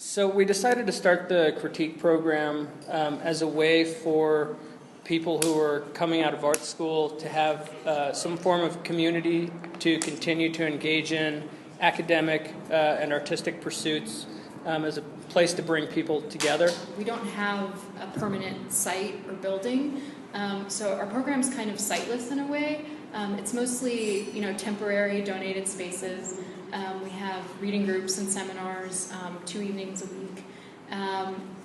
So we decided to start the critique program as a way for people who are coming out of art school to have some form of community to continue to engage in academic and artistic pursuits as a place to bring people together. We don't have a permanent site or building, so our program's kind of siteless in a way. It's mostly, temporary donated spaces. We have reading groups and seminars 2 evenings a week.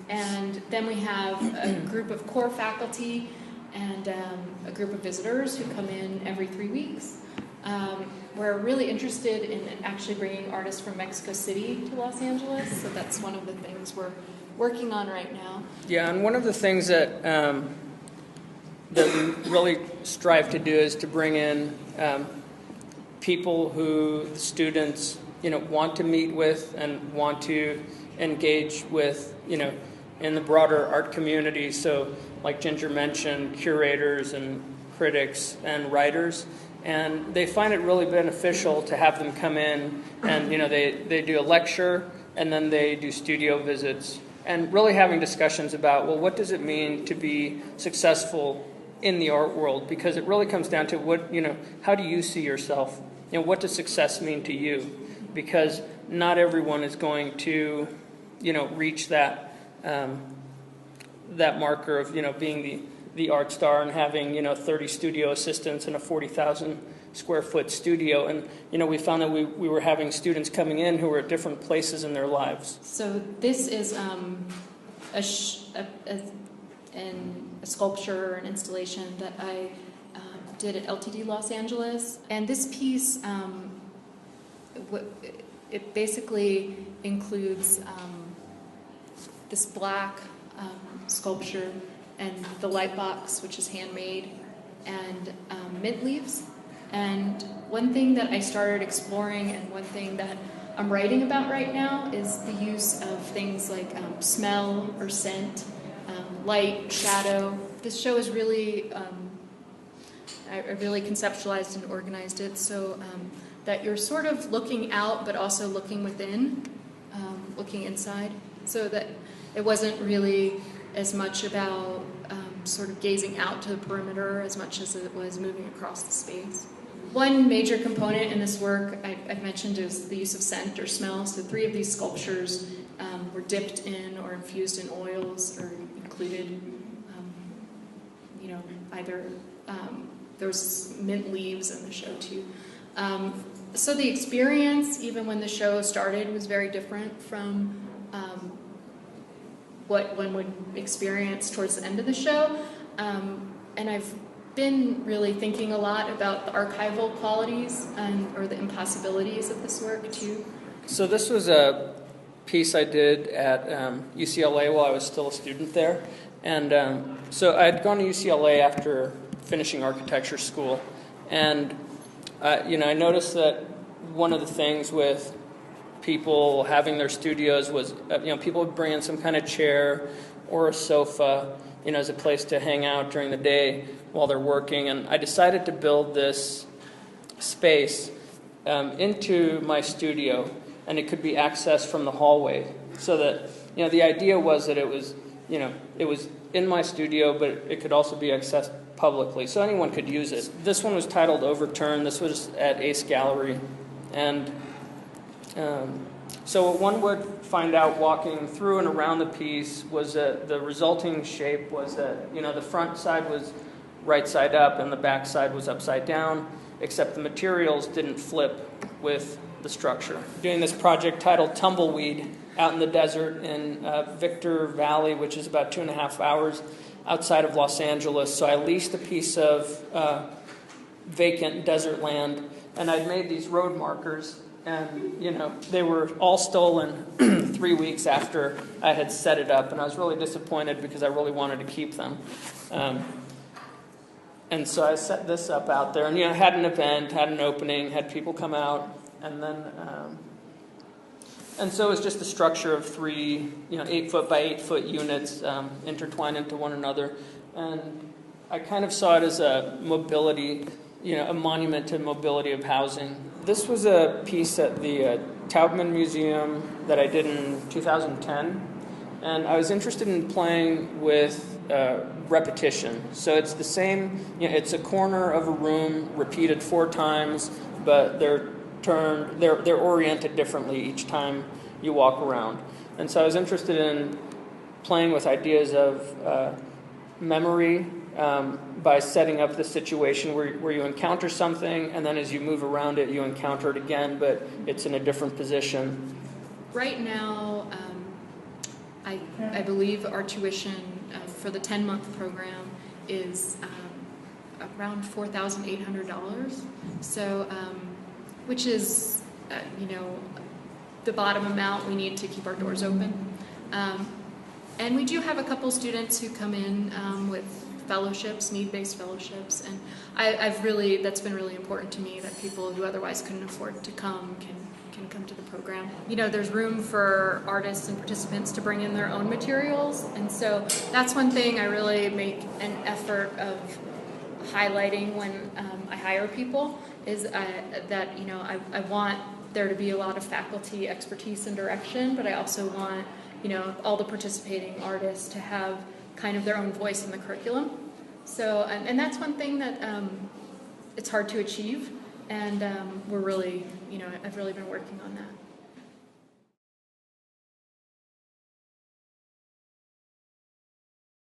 And then we have a group of core faculty and a group of visitors who come in every 3 weeks. We're really interested in actually bringing artists from Mexico City to Los Angeles, so that's one of the things we're working on right now. Yeah, and one of the things that we really strive to do is to bring in people who the students want to meet with and want to engage with in the broader art community. So like Ginger mentioned, curators and critics and writers, and they find it really beneficial to have them come in and they do a lecture and then they do studio visits and really having discussions about, well, what does it mean to be successful in the art world? Because it really comes down to how do you see yourself? What does success mean to you? Because not everyone is going to, reach that marker of, being the art star and having, 30 studio assistants in a 40,000 square foot studio. And, we found that we were having students coming in who were at different places in their lives. So this is a sculpture, an installation that I did at LTD Los Angeles. And this piece, it basically includes this black sculpture and the light box, which is handmade, and mint leaves. And one thing that I started exploring and one thing that I'm writing about right now is the use of things like smell or scent, light, shadow. This show is really, I really conceptualized and organized it so that you're sort of looking out but also looking within, looking inside, so that it wasn't really as much about sort of gazing out to the perimeter as much as it was moving across the space. One major component in this work I mentioned is the use of scent or smell. So 3 of these sculptures were dipped in or infused in oils or included, either there was mint leaves in the show too. So the experience, even when the show started, was very different from what one would experience towards the end of the show. And I've been really thinking a lot about the archival qualities or the impossibilities of this work too. So this was a piece I did at UCLA while I was still a student there. And so I had gone to UCLA after finishing architecture school. And, I noticed that one of the things with people having their studios was, people would bring in some kind of chair or a sofa, as a place to hang out during the day while they're working. And I decided to build this space into my studio, and it could be accessed from the hallway. So that, the idea was that it was in my studio, but it could also be accessed publicly, so anyone could use it. This one was titled Overturn. This was at Ace Gallery. And so what one would find out walking through and around the piece was that the resulting shape was that, the front side was right side up and the back side was upside down, except the materials didn't flip with the structure. Doing this project titled Tumbleweed out in the desert in Victor Valley, which is about 2.5 hours outside of Los Angeles. So I leased a piece of vacant desert land, and I'd made these road markers, and they were all stolen 3 weeks after I had set it up, and I was really disappointed because I really wanted to keep them. And so I set this up out there, and had an event, had an opening, had people come out, and then and so it was just a structure of 3 8-foot by 8-foot units intertwined into one another, and I kind of saw it as a mobility, a monument to mobility of housing. This was a piece at the Taubman Museum that I did in 2010, and I was interested in playing with repetition. So it's the same, it's a corner of a room repeated 4 times, but they're oriented differently each time you walk around. And so I was interested in playing with ideas of memory by setting up the situation where you encounter something, and then as you move around it, you encounter it again, but it's in a different position. Right now, I believe our tuition for the 10-month program is around $4,800. So, which is, the bottom amount we need to keep our doors open. And we do have a couple students who come in with fellowships, need-based fellowships, and that's been really important to me, that people who otherwise couldn't afford to come can come to the program. There's room for artists and participants to bring in their own materials, and so that's one thing I really make an effort of highlighting when I hire people, is that I want there to be a lot of faculty expertise and direction, but I also want all the participating artists to have kind of their own voice in the curriculum. So, and that's one thing that it's hard to achieve, and we're really, I've really been working on that.